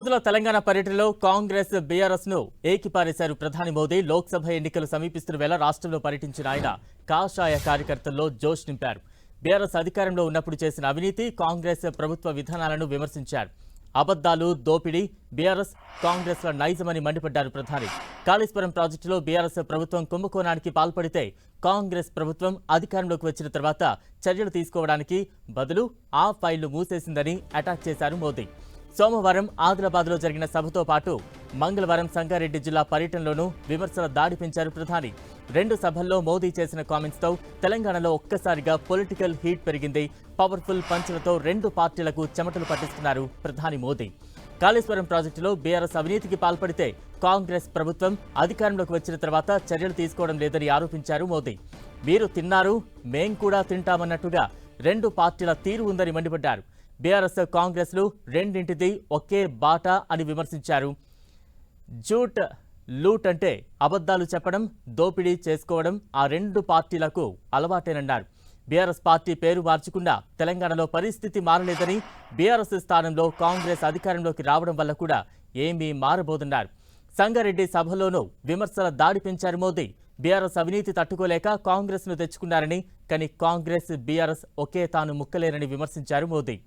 తెలంగాణ పర్యటనలో కాంగ్రెస్ బీఆర్ఎస్ ను ఏకిపారేశారు ప్రధాని మోదీ. లోక్సభ ఎన్నికలు సమీపిస్తున్న వేళ రాష్ట్రంలో పర్యటించిన ఆయన కాషాయ కార్యకర్తల్లో జోష్ నింపారు. బీఆర్ఎస్ అధికారంలో ఉన్నప్పుడు చేసిన అవినీతి, కాంగ్రెస్ ప్రభుత్వ విధానాలను విమర్శించారు. అబద్దాలు, దోపిడీ బీఆర్ఎస్ కాంగ్రెస్ల నైజమని మండిపడ్డారు ప్రధాని. కాళేశ్వరం ప్రాజెక్టులో బీఆర్ఎస్ ప్రభుత్వం కుంభకోణానికి పాల్పడితే కాంగ్రెస్ ప్రభుత్వం అధికారంలోకి వచ్చిన తర్వాత చర్యలు తీసుకోవడానికి బదులు ఆ ఫైళ్లు మూసేసిందని అటాక్ చేశారు మోదీ. సోమవారం ఆదిలాబాద్లో జరిగిన సభతో పాటు మంగళవారం సంగారెడ్డి జిల్లా పర్యటనలోనూ విమర్శల దాడి పెంచారు ప్రధాని. రెండు సభల్లో మోదీ చేసిన కామెంట్స్తో తెలంగాణలో ఒక్కసారిగా పొలిటికల్ హీట్ పెరిగింది. పవర్ఫుల్ పంచులతో రెండు పార్టీలకు చెమటలు పట్టిస్తున్నారు ప్రధాని మోదీ. కాళేశ్వరం ప్రాజెక్టులో బీఆర్ఎస్ అవినీతికి పాల్పడితే కాంగ్రెస్ ప్రభుత్వం అధికారంలోకి వచ్చిన తర్వాత చర్యలు తీసుకోవడం లేదని ఆరోపించారు మోదీ. మీరు తిన్నారు, మేం కూడా తింటామన్నట్టుగా రెండు పార్టీల తీరు ఉందని మండిపడ్డారు. బీఆర్ఎస్ కాంగ్రెస్లు రెండింటిది ఒకే బాట అని విమర్శించారు. జూట్ లూట్ అంటే అబద్దాలు చెప్పడం, దోపిడీ చేసుకోవడం ఆ రెండు పార్టీలకు అలవాటేనన్నారు. బీఆర్ఎస్ పార్టీ పేరు మార్చుకున్నా తెలంగాణలో పరిస్థితి మారలేదని, బీఆర్ఎస్ స్థానంలో కాంగ్రెస్ అధికారంలోకి రావడం వల్ల కూడా ఏమీ మారబోదన్నారు. సంగారెడ్డి సభలోనూ విమర్శల దాడి పెంచారు మోదీ. బీఆర్ఎస్ అవినీతి తట్టుకోలేక కాంగ్రెస్ ను తెచ్చుకున్నారని, కానీ కాంగ్రెస్ బీఆర్ఎస్ ఒకే తాను ముక్కలేరని విమర్శించారు మోదీ.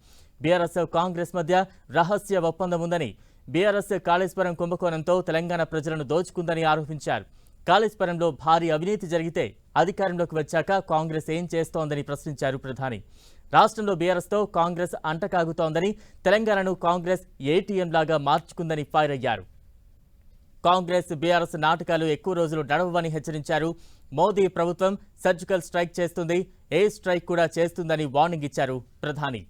బీఆర్ఎస్ కాంగ్రెస్ మధ్య రహస్య ఒప్పందం ఉందని, బీఆర్ఎస్ కాళేశ్వరం కుంభకోణంతో తెలంగాణ ప్రజలను దోచుకుందని ఆరోపించారు. కాళేశ్వరంలో భారీ అవినీతి జరిగితే అధికారంలోకి వచ్చాక కాంగ్రెస్ ఏం చేస్తోందని ప్రశ్నించారు ప్రధాని. రాష్ట్రంలో బీఆర్ఎస్తో కాంగ్రెస్ అంటకాగుతోందని, తెలంగాణను కాంగ్రెస్ ఏటీఎం లాగా మార్చుకుందని ఫైర్ అయ్యారు. కాంగ్రెస్ బీఆర్ఎస్ నాటకాలు ఎక్కువ రోజులు నడవవని హెచ్చరించారు. మోదీ ప్రభుత్వం సర్జికల్ స్ట్రైక్ చేస్తుంది, ఎయిర్ స్ట్రైక్ కూడా చేస్తుందని వార్నింగ్ ఇచ్చారు ప్రధాని.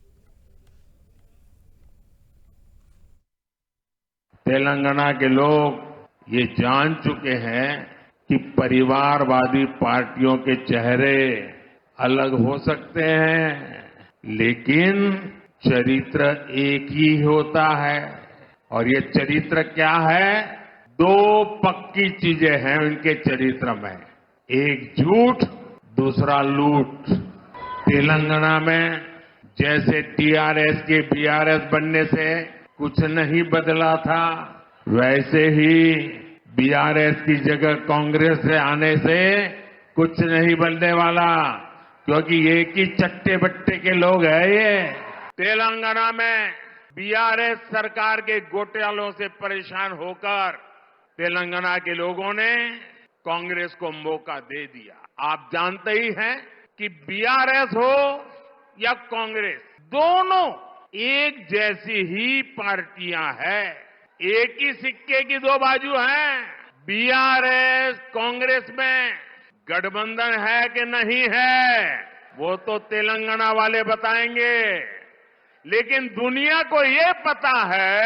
तेलंगाना के लोग ये जान चुके हैं कि परिवारवादी पार्टियों के चेहरे अलग हो सकते हैं, लेकिन चरित्र एक ही होता है। और ये चरित्र क्या है? दो पक्की चीजें हैं उनके चरित्र में, एक झूठ, दूसरा लूट। तेलंगाना में जैसे टीआरएस के बीआरएस बनने से कुछ नहीं बदला था, वैसे ही बीआरएस की जगह कांग्रेस से आने से कुछ नहीं बनने वाला, क्योंकि एक ही चट्टे बट्टे के लोग हैं ये। तेलंगाना में बीआरएस सरकार के घोटालों से परेशान होकर तेलंगाना के लोगों ने कांग्रेस को मौका दे दिया। आप जानते ही हैं कि बीआरएस हो या कांग्रेस, दोनों एक जैसी ही पार्टियां हैं, एक ही सिक्के की दो बाजू हैं। बीआरएस कांग्रेस में गठबंधन है कि नहीं है वो तो तेलंगाना वाले बताएंगे, लेकिन दुनिया को ये पता है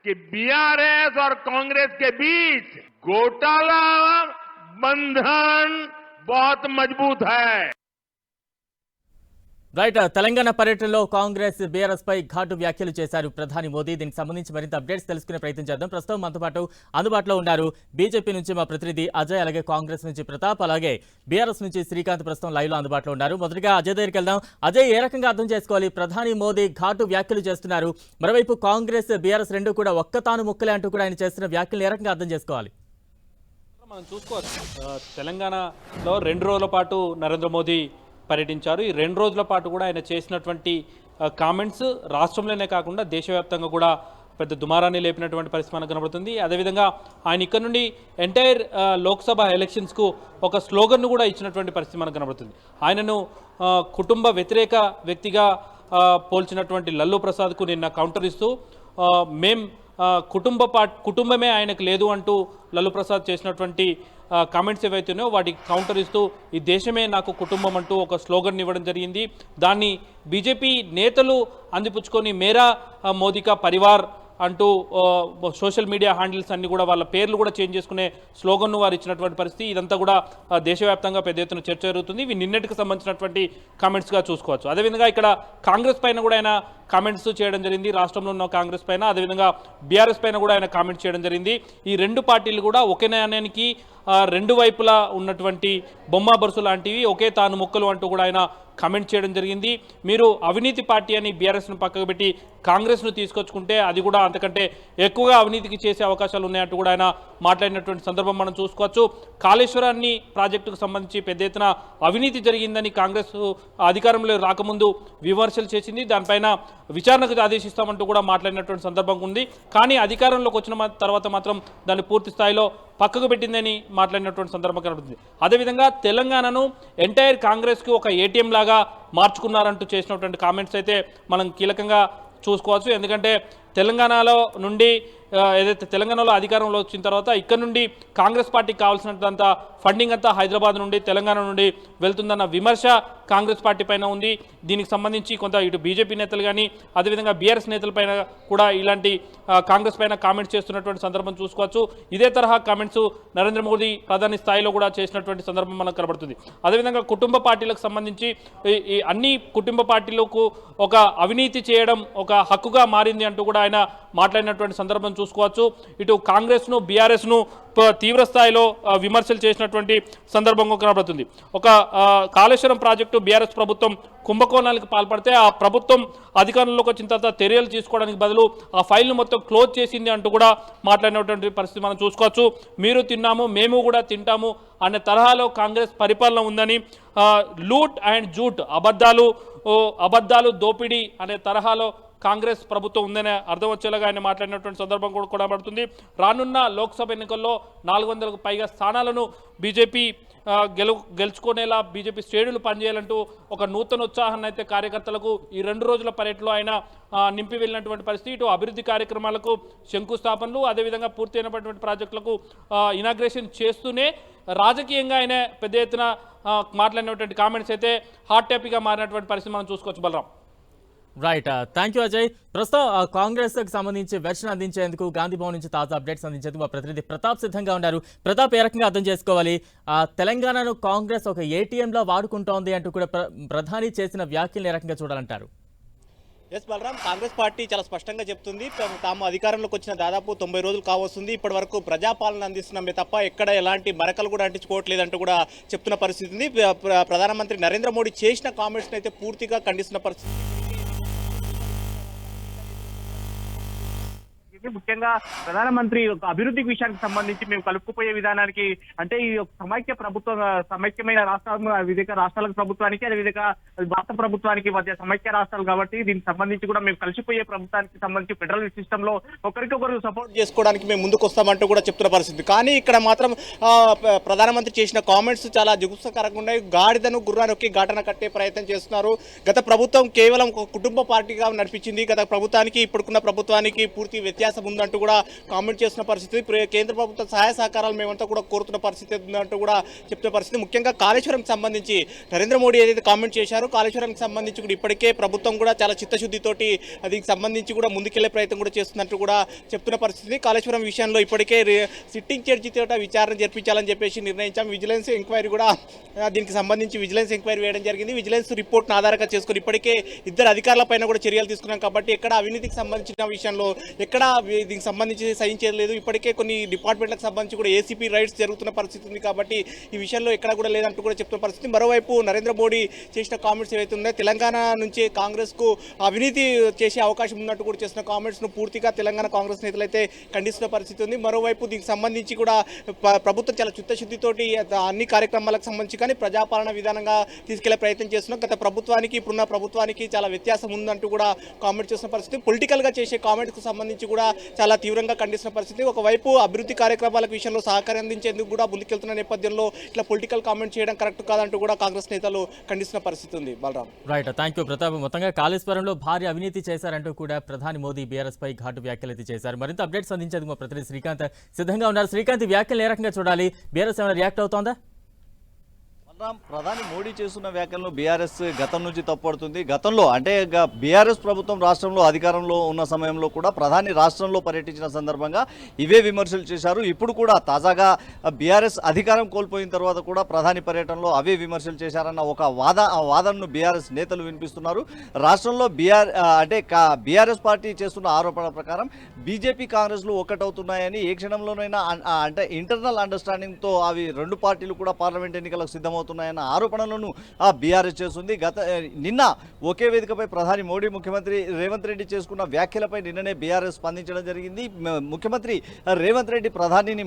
कि बीआरएस और कांग्रेस के बीच घोटाला बंधन बहुत मजबूत है। రైట్, తెలంగాణ పర్యటనలో కాంగ్రెస్ బీఆర్ఎస్ పై ఘాటు వ్యాఖ్యలు చేశారు ప్రధాని మోదీ. దీనికి సంబంధించి మరింత అప్డేట్స్ తెలుసుకునే ప్రయత్నం చేద్దాం. ప్రస్తుతం మనతో పాటు అందుబాటులో ఉన్నారు బీజేపీ నుంచి మా ప్రతినిధి అజయ్, అలాగే కాంగ్రెస్ నుంచి ప్రతాప్, అలాగే బీఆర్ఎస్ నుంచి శ్రీకాంత్ ప్రస్తుతం లైవ్ లో అందుబాటులో ఉన్నారు. మొదటిగా అజయ్ దగ్గరికి వెళ్దాం. అజయ్, ఏ రకంగా అర్థం చేసుకోవాలి ప్రధాని మోదీ ఘాటు వ్యాఖ్యలు చేస్తున్నారు? మరోవైపు కాంగ్రెస్ బీఆర్ఎస్ రెండు కూడా ఒక్కతాను ముక్కలే అంటూ కూడా ఆయన చేస్తున్న వ్యాఖ్యలు ఏ రకంగా అర్థం చేసుకోవాలి? మనం చూసుకోవచ్చు, తెలంగాణలో 2 రోజుల పాటు నరేంద్ర మోదీ పర్యటించారు. ఈ 2 రోజుల పాటు కూడా ఆయన చేసినటువంటి కామెంట్స్ రాష్ట్రంలోనే కాకుండా దేశవ్యాప్తంగా కూడా పెద్ద దుమారాన్ని లేపినటువంటి పరిస్థితి మనకు కనబడుతుంది. అదేవిధంగా ఆయన ఇక్కడ నుండి ఎంటైర్ లోక్సభ ఎలక్షన్స్కు ఒక స్లోగన్ను కూడా ఇచ్చినటువంటి పరిస్థితి మనకు కనబడుతుంది. ఆయనను కుటుంబ వ్యతిరేక వ్యక్తిగా పోల్చినటువంటి లల్లు ప్రసాద్కు నిన్న కౌంటర్ ఇస్తూ కుటుంబమే ఆయనకు లేదు అంటూ లల్లు ప్రసాద్ చేసినటువంటి కామెంట్స్ ఏవైతున్నాయో వాటికి కౌంటర్ ఇస్తూ ఈ దేశమే నాకు కుటుంబం అంటూ ఒక స్లోగన్ ఇవ్వడం జరిగింది. దాన్ని బీజేపీ నేతలు అందిపుచ్చుకొని మేరా మోదీ కా పరివార్ అంటూ సోషల్ మీడియా హ్యాండిల్స్ అన్ని కూడా వాళ్ళ పేర్లు కూడా చేంజ్ చేసుకునే స్లోగన్ను వారు ఇచ్చినటువంటి పరిస్థితి. ఇదంతా కూడా దేశవ్యాప్తంగా పెద్ద ఎత్తున చర్చ జరుగుతుంది. ఇవి నిన్నటికి సంబంధించినటువంటి కామెంట్స్గా చూసుకోవచ్చు. అదేవిధంగా ఇక్కడ కాంగ్రెస్ పైన కూడా ఆయన కామెంట్స్ చేయడం జరిగింది. రాష్ట్రంలో ఉన్న కాంగ్రెస్ పైన, అదేవిధంగా బీఆర్ఎస్ పైన కూడా ఆయన కామెంట్స్ చేయడం జరిగింది. ఈ రెండు పార్టీలు కూడా ఒకే నాణ్యానికి రెండు వైపులా ఉన్నటువంటి బొమ్మ బరుసు లాంటివి, ఒకే తాను ముక్కలు అంటూ కూడా ఆయన కమెంట్ చేయడం జరిగింది. మీరు అవినీతి పార్టీ అని బీఆర్ఎస్ను పక్కకు పెట్టి కాంగ్రెస్ను తీసుకొచ్చుకుంటే అది కూడా అంతకంటే ఎక్కువగా అవినీతికి చేసే అవకాశాలు ఉన్నాయంటూ కూడా ఆయన మాట్లాడినటువంటి సందర్భం మనం చూసుకోవచ్చు. కాళేశ్వరాన్ని ప్రాజెక్టుకు సంబంధించి పెద్ద ఎత్తున అవినీతి జరిగిందని కాంగ్రెస్ అధికారంలో రాకముందు విమర్శలు చేసింది. దానిపైన విచారణకు ఆదేశిస్తామంటూ కూడా మాట్లాడినటువంటి సందర్భం ఉంది. కానీ అధికారంలోకి వచ్చిన తర్వాత మాత్రం దాన్ని పూర్తి స్థాయిలో పక్కకు పెట్టిందని మాట్లాడినటువంటి సందర్భం కనబడుతుంది. అదేవిధంగా తెలంగాణను ఎంటైర్ కాంగ్రెస్కి ఒక ఏటీఎం లాగా మార్చుకున్నారంటూ చేసినటువంటి కామెంట్స్ అయితే మనం కీలకంగా చూసుకోవచ్చు. ఎందుకంటే తెలంగాణలో నుండి ఏదైతే తెలంగాణలో అధికారంలో వచ్చిన తర్వాత ఇక్కడ నుండి కాంగ్రెస్ పార్టీకి కావాల్సినంత ఫండింగ్ అంతా హైదరాబాద్ నుండి తెలంగాణ నుండి వెళ్తుందన్న విమర్శ కాంగ్రెస్ పార్టీ పైన ఉంది. దీనికి సంబంధించి కొంత ఇటు బీజేపీ నేతలు కానీ అదేవిధంగా బీఆర్ఎస్ నేతలపైన కూడా ఇలాంటి కాంగ్రెస్ పైన కామెంట్స్ చేస్తున్నటువంటి సందర్భం చూసుకోవచ్చు. ఇదే తరహా కామెంట్స్ నరేంద్ర మోదీ ప్రధాని స్థాయిలో కూడా చేసినటువంటి సందర్భం మనకు కనబడుతుంది. అదేవిధంగా కుటుంబ పార్టీలకు సంబంధించి ఈ అన్ని కుటుంబ పార్టీలకు ఒక అవినీతి చేయడం ఒక హక్కుగా మారింది అంటూ కూడా ఆయన మాట్లాడినటువంటి సందర్భం చూసుకోవచ్చు. ఇటు కాంగ్రెస్ను బీఆర్ఎస్ను తీవ్ర స్థాయిలో విమర్శలు చేసినటువంటి సందర్భంగా కనబడుతుంది. ఒక కాళేశ్వరం ప్రాజెక్టు బీఆర్ఎస్ ప్రభుత్వం కుంభకోణాలకు పాల్పడితే ఆ ప్రభుత్వం అధికారంలోకి వచ్చిన తర్వాత చర్యలు తీసుకోవడానికి బదులు ఆ ఫైల్ను మొత్తం క్లోజ్ చేసింది అంటూ కూడా మాట్లాడినటువంటి పరిస్థితి మనం చూసుకోవచ్చు. మీరు తిన్నాము మేము కూడా తింటాము అనే తరహాలో కాంగ్రెస్ పరిపాలన ఉందని, లూట్ అండ్ జూట్ అబద్ధాలు దోపిడీ అనే తరహాలో కాంగ్రెస్ ప్రభుత్వం ఉందనే అర్థం వచ్చేలాగా ఆయన మాట్లాడినటువంటి సందర్భం కూడా కొనబడుతుంది. రానున్న లోక్సభ ఎన్నికల్లో 400కు పైగా స్థానాలను బీజేపీ గెలుచుకునేలా బీజేపీ శ్రేణులు పనిచేయాలంటూ ఒక నూతన ఉత్సాహాన్ని అయితే కార్యకర్తలకు ఈ 2 రోజుల పర్యటనలో ఆయన నింపి వెళ్ళినటువంటి పరిస్థితి. ఇటు అభివృద్ధి కార్యక్రమాలకు శంకుస్థాపనలు అదేవిధంగా పూర్తయినటువంటి ప్రాజెక్టులకు ఇనాగ్రేషన్ చేస్తూనే రాజకీయంగా ఆయన పెద్ద ఎత్తున మాట్లాడినటువంటి కామెంట్స్ అయితే హాట్ టాపిక్గా మారినటువంటి పరిస్థితి మనం చూసుకోవచ్చు. Balaram. Right, thank you Ajay. ప్రస్తుతం కాంగ్రెస్కి సంబంధించి వెర్షన్ అందించేందుకు గాంధీ భవన్ నుంచి తాజా అప్డేట్స్ అందించేందుకు మా ప్రతినిధి ప్రతాప్ సిద్ధంగా ఉన్నారు. ప్రతాప్, ఏ రకంగా అర్థం చేసుకోవాలి తెలంగాణను కాంగ్రెస్ ఒక ఏటీఎంలో వాడుకుంటోంది అంటూ కూడా ప్రధాని చేసిన వ్యాఖ్యలు ఏ రకంగా చూడాలంటారు? ఎస్ బలరాం, కాంగ్రెస్ పార్టీ చాలా స్పష్టంగా చెప్తుంది. తాము అధికారంలోకి వచ్చిన దాదాపు 90 రోజులు కావస్తుంది. ఇప్పటి వరకు ప్రజాపాలన అందిస్తున్నామే తప్ప ఎక్కడ ఎలాంటి మరకలు కూడా అంటించుకోవట్లేదంటూ కూడా చెప్తున్న పరిస్థితి ఉంది. ప్రధానమంత్రి నరేంద్ర మోడీ చేసిన కామెంట్స్ని అయితే పూర్తిగా ఖండిస్తున్న పరిస్థితి. ముఖ్యంగా ప్రధానమంత్రి అభివృద్ధి విషయానికి సంబంధించి మేము కలుపుకుపోయే విధానానికి అంటే ఈ సమైక్య ప్రభుత్వం సమైక్యమైన వివిధ రాష్ట్రాలకు ప్రభుత్వానికి అదేవిధంగా భారత ప్రభుత్వానికి మధ్య సమైక్య రాష్ట్రాలు కాబట్టి దీనికి సంబంధించి కూడా మేము కలిసిపోయే ప్రభుత్వానికి సంబంధించి ఫెడరల్ సిస్టమ్ లో ఒకరికొకరు సపోర్ట్ చేసుకోవడానికి మేము ముందుకు వస్తామంటూ కూడా చెప్తున్న పరిస్థితి. కానీ ఇక్కడ మాత్రం ప్రధానమంత్రి చేసిన కామెంట్స్ చాలా జుగుప్సకరంగా ఉన్నాయి. గాడిదను గుర్రానికి ఘాటన కట్టే ప్రయత్నం చేస్తున్నారు. గత ప్రభుత్వం కేవలం ఒక కుటుంబ పార్టీగా నడిపించింది. గత ప్రభుత్వానికి ఇప్పుడున్న ప్రభుత్వానికి పూర్తి వ్యత్యాసం ఉందంటూ కూడా కామెంట్ చేస్తున్న పరిస్థితి. కేంద్ర ప్రభుత్వ సహాయ సహకారాలు మేమంతా కూడా కోరుతున్న పరిస్థితి ఉందంటూ కూడా చెప్తున్న పరిస్థితి. ముఖ్యంగా కాళేశ్వరంకి సంబంధించి నరేంద్ర మోడీ ఏదైతే కామెంట్ చేశారో కాళేశ్వరంకి సంబంధించి కూడా ఇప్పటికే ప్రభుత్వం కూడా చాలా చిత్తశుద్ధితోటి దీనికి సంబంధించి కూడా ముందుకెళ్లే ప్రయత్నం కూడా చేస్తున్నట్టు కూడా చెప్తున్న పరిస్థితి. కాళేశ్వరం విషయంలో ఇప్పటికే సిట్టింగ్ జడ్జితో విచారణ జరిపించాలని చెప్పేసి నిర్ణయించాం. విజిలెన్స్ ఎంక్వైరీ కూడా దీనికి సంబంధించి విజిలెన్స్ ఎంక్వైరీ వేయడం జరిగింది. విజిలెన్స్ రిపోర్ట్ను ఆధారంగా చేసుకుని ఇప్పటికే 2 అధికారుల పైన కూడా చర్యలు తీసుకున్నాం. కాబట్టి ఎక్కడ అవినీతికి సంబంధించిన విషయంలో ఎక్కడ దీనికి సంబంధించి సహించలేదు. ఇప్పటికే కొన్ని డిపార్ట్మెంట్లకు సంబంధించి కూడా ఏసీపీ రైట్స్ జరుగుతున్న పరిస్థితి ఉంది. కాబట్టి ఈ విషయంలో ఎక్కడ కూడా లేదంటూ కూడా చెప్తున్న పరిస్థితి. మరోవైపు నరేంద్ర మోడీ చేసిన కామెంట్స్ ఏవైతే ఉన్నాయో తెలంగాణ నుంచి కాంగ్రెస్కు అవినీతి చేసే అవకాశం ఉన్నట్టు కూడా చేసిన కామెంట్స్ను పూర్తిగా తెలంగాణ కాంగ్రెస్ నేతలు అయితే ఖండిస్తున్న పరిస్థితి ఉంది. మరోవైపు దీనికి సంబంధించి కూడా ప్రభుత్వం చాలా చిత్తశుద్ధితోటి అన్ని కార్యక్రమాలకు సంబంధించి కానీ ప్రజాపాలన విధానంగా తీసుకెళ్లే ప్రయత్నం చేస్తున్నాం. గత ప్రభుత్వానికి ఇప్పుడున్న ప్రభుత్వానికి చాలా వ్యత్యాసం ఉందంటూ కూడా కామెంట్ చేస్తున్న పరిస్థితి. పొలిటికల్గా చేసే కామెంట్స్కు సంబంధించి కూడా చాలా తీవ్రంగా ఖండిస్తున్న పరిస్థితి. ఒకవైపు అభివృద్ధి కార్యక్రమాల విషయంలో సహకారం అందించేందుకు కూడా ముందుకెళ్తున్న నేపథ్యంలో ఇట్లా పొలిటికల్ కామెంట్ చేయడం కరెక్ట్ కాదంటూ కూడా కాంగ్రెస్ నేతలు ఖండిస్తున్న పరిస్థితి ఉంది. Balaram. Right, thank you Pratap. మొత్తంగా కాళేశ్వరంలో భారీ అవినీతి చేశారంటూ కూడా ప్రధాని మోదీ బీఆర్ఎస్ పై ఘాటు వ్యాఖ్యలు అయితే చేశారు. మరింత అప్డేట్స్ అందించేందుకు మా ప్రతినిధి శ్రీకాంత్ సిద్ధంగా ఉన్నారు. శ్రీకాంత్, వ్యాఖ్యలు ఏ రకంగా చూడాలి? బీఆర్ఎస్ ఏమైనా రియాక్ట్ అవుతోందా? ప్రధాని మోడీ చేస్తున్న వ్యాఖ్యలను బీఆర్ఎస్ గతం నుంచి తప్పుపడుతుంది. గతంలో అంటే బీఆర్ఎస్ ప్రభుత్వం రాష్ట్రంలో అధికారంలో ఉన్న సమయంలో కూడా ప్రధాని రాష్ట్రంలో పర్యటించిన సందర్భంగా ఇవే విమర్శలు చేశారు. ఇప్పుడు కూడా తాజాగా బీఆర్ఎస్ అధికారం కోల్పోయిన తర్వాత కూడా ప్రధాని పర్యటనలో అవే విమర్శలు చేశారన్న ఒక వాదనను బీఆర్ఎస్ నేతలు వినిపిస్తున్నారు. రాష్ట్రంలో బీఆర్ఎస్ పార్టీ చేస్తున్న ఆరోపణల ప్రకారం బీజేపీ కాంగ్రెస్లు ఒక్కటవుతున్నాయని ఏ క్షణంలోనైనా అంటే ఇంటర్నల్ అండర్స్టాండింగ్తో అవి 2 పార్టీలు కూడా పార్లమెంట్ ఎన్నికలకు సిద్ధమవుతున్నాయి అవుతున్నాయన్న ఆరోపణలను బీఆర్ఎస్ చేస్తుంది. నిన్న ఒకే వేదికపై ప్రధాని మోడీ ముఖ్యమంత్రి రేవంత్ రెడ్డి చేసుకున్న వ్యాఖ్యలపై నిన్ననే బీఆర్ఎస్ స్పందించడం జరిగింది. ముఖ్యమంత్రి రేవంత్ రెడ్డి ప్రధానిని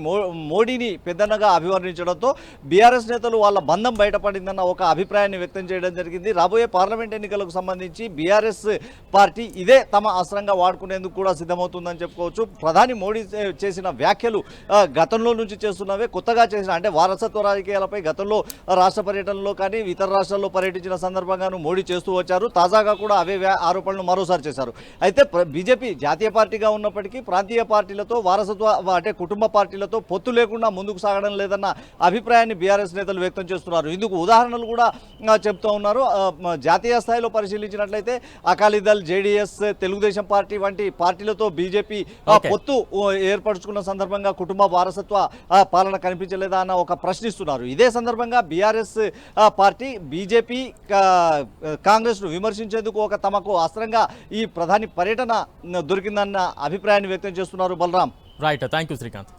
మోడీని పెద్దన్నగా అభివర్ణించడంతో బీఆర్ఎస్ నేతలు వాళ్ళ బంధం బయటపడిందన్న ఒక అభిప్రాయాన్ని వ్యక్తం చేయడం జరిగింది. రాబోయే పార్లమెంట్ ఎన్నికలకు సంబంధించి బీఆర్ఎస్ పార్టీ ఇదే తమ అస్త్రంగా వాడుకునేందుకు కూడా సిద్ధమవుతుందని చెప్పుకోవచ్చు. ప్రధాని మోడీ చేసిన వ్యాఖ్యలు గతంలో నుంచి చేస్తున్నవే, కొత్తగా చేసిన అంటే వారసత్వ రాజకీయాలపై గతంలో రాష్ట్ర పర్యటనలో కానీ ఇతర రాష్ట్రాల్లో పర్యటించిన సందర్భంగాను మోడీ చేస్తూ వచ్చారు. తాజాగా కూడా అవే ఆరోపణలు మరోసారి చేశారు. అయితే బీజేపీ జాతీయ పార్టీగా ఉన్నప్పటికీ ప్రాంతీయ పార్టీలతో వారసత్వ అంటే కుటుంబ పార్టీలతో పొత్తు లేకుండా ముందుకు సాగడం లేదన్న అభిప్రాయాన్ని బీఆర్ఎస్ నేతలు వ్యక్తం చేస్తున్నారు. ఇందుకు ఉదాహరణలు కూడా చెప్తూ ఉన్నారు. జాతీయ స్థాయిలో పరిశీలించినట్లయితే అకాలీదళ్, జేడీఎస్, తెలుగుదేశం పార్టీ వంటి పార్టీలతో బీజేపీ పొత్తు ఏర్పరచుకున్న సందర్భంగా కుటుంబ వారసత్వ పాలన కనిపించలేదా అన్న ఒక ప్రశ్నిస్తున్నారు. ఇదే సందర్భంగా బీఆర్ఎస్ పార్టీ బీజేపీ కాంగ్రెస్ ను విమర్శించేందుకు ఒక తమకు అస్త్రంగా ఈ ప్రధాని పర్యటన దొరికిందన్న అభిప్రాయాన్ని వ్యక్తం చేస్తున్నారు. Balaram. Right, thank you Srikanth.